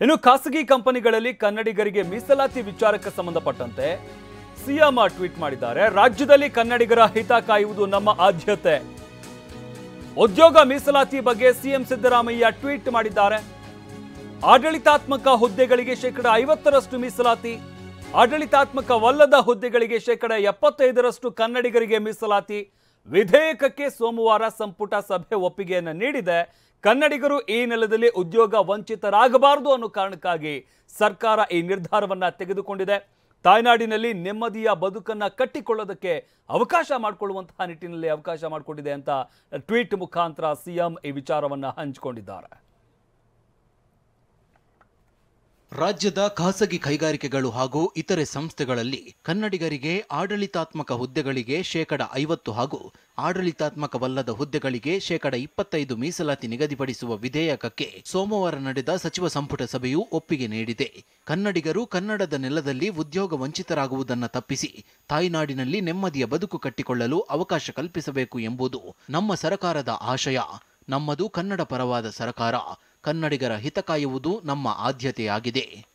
ಇನ್ನು ಖಾಸಗಿ ಕಂಪನಿಗಳಲ್ಲಿ ಕನ್ನಡಿಗರಿಗೆ ಮೀಸಲಾತಿ ವಿಚಾರಕ್ಕೆ ಸಂಬಂಧಪಟ್ಟಂತೆ ಸಿಎಂ ಟ್ವೀಟ್ ಮಾಡಿದ್ದಾರೆ. ರಾಜ್ಯದಲ್ಲಿ ಕನ್ನಡಿಗರ ಹಿತ ಕಾಯುವುದು ನಮ್ಮ ಆದ್ಯತೆ. ಉದ್ಯೋಗ ಮೀಸಲಾತಿ ಬಗ್ಗೆ ಸಿಎಂ ಸಿದ್ದರಾಮಯ್ಯ ಟ್ವೀಟ್ ಮಾಡಿದ್ದಾರೆ. ಆಡಳಿತಾತ್ಮಕ ಹುದ್ದೆಗಳಿಗೆ 50% ಮೀಸಲಾತಿ, ಆಡಳಿತಾತ್ಮಕವಲ್ಲದ ಹುದ್ದೆಗಳಿಗೆ 75% ಕನ್ನಡಿಗರಿಗೆ ಮೀಸಲಾತಿ ವಿಧೇಯಕಕ್ಕೆ ಸೋಮವಾರ ಸಂಪುಟ ಸಭೆ ಒಪ್ಪಿಗೆಯನ್ನು ನೀಡಿದೆ. ಕನ್ನಡಿಗರು ಈ ನೆಲದಲ್ಲಿ ಉದ್ಯೋಗ ವಂಚಿತರಾಗಬಾರದು ಅನ್ನೋ ಕಾರಣಕ್ಕಾಗಿ ಸರ್ಕಾರ ಈ ನಿರ್ಧಾರವನ್ನ ತೆಗೆದುಕೊಂಡಿದೆ. ತಾಯ್ನಾಡಿನಲ್ಲಿ ನೆಮ್ಮದಿಯ ಬದುಕನ್ನ ಕಟ್ಟಿಕೊಳ್ಳೋದಕ್ಕೆ ಅವಕಾಶ ಮಾಡಿಕೊಳ್ಳುವಂತಹ ನಿಟ್ಟಿನಲ್ಲಿ ಅವಕಾಶ ಮಾಡಿಕೊಂಡಿದೆ ಅಂತ ಟ್ವೀಟ್ ಮುಖಾಂತರ ಸಿಎಂ ಈ ವಿಚಾರವನ್ನ ಹಂಚಿಕೊಂಡಿದ್ದಾರೆ. ರಾಜ್ಯದ ಖಾಸಗಿ ಕೈಗಾರಿಕೆಗಳು ಹಾಗೂ ಇತರೆ ಸಂಸ್ಥೆಗಳಲ್ಲಿ ಕನ್ನಡಿಗರಿಗೆ ಆಡಳಿತಾತ್ಮಕ ಹುದ್ದೆಗಳಿಗೆ 50% ಹಾಗೂ ಆಡಳಿತಾತ್ಮಕವಲ್ಲದ ಹುದ್ದೆಗಳಿಗೆ 25% ಮೀಸಲಾತಿ ನಿಗದಿಪಡಿಸುವ ವಿಧೇಯಕಕ್ಕೆ ಸೋಮವಾರ ನಡೆದ ಸಚಿವ ಸಂಪುಟ ಸಭೆಯು ಒಪ್ಪಿಗೆ ನೀಡಿದೆ. ಕನ್ನಡಿಗರು ಕನ್ನಡದ ನೆಲದಲ್ಲಿ ಉದ್ಯೋಗ ವಂಚಿತರಾಗುವುದನ್ನು ತಪ್ಪಿಸಿ ತಾಯ್ನಾಡಿನಲ್ಲಿ ನೆಮ್ಮದಿಯ ಬದುಕು ಕಟ್ಟಿಕೊಳ್ಳಲು ಅವಕಾಶ ಕಲ್ಪಿಸಬೇಕು ಎಂಬುದು ನಮ್ಮ ಸರ್ಕಾರದ ಆಶಯ. ನಮ್ಮದು ಕನ್ನಡ ಪರವಾದ ಸರ್ಕಾರ. ಕನ್ನಡಿಗರ ಹಿತ ಕಾಯುವುದು ನಮ್ಮ ಆದ್ಯತೆಯಾಗಿದೆ.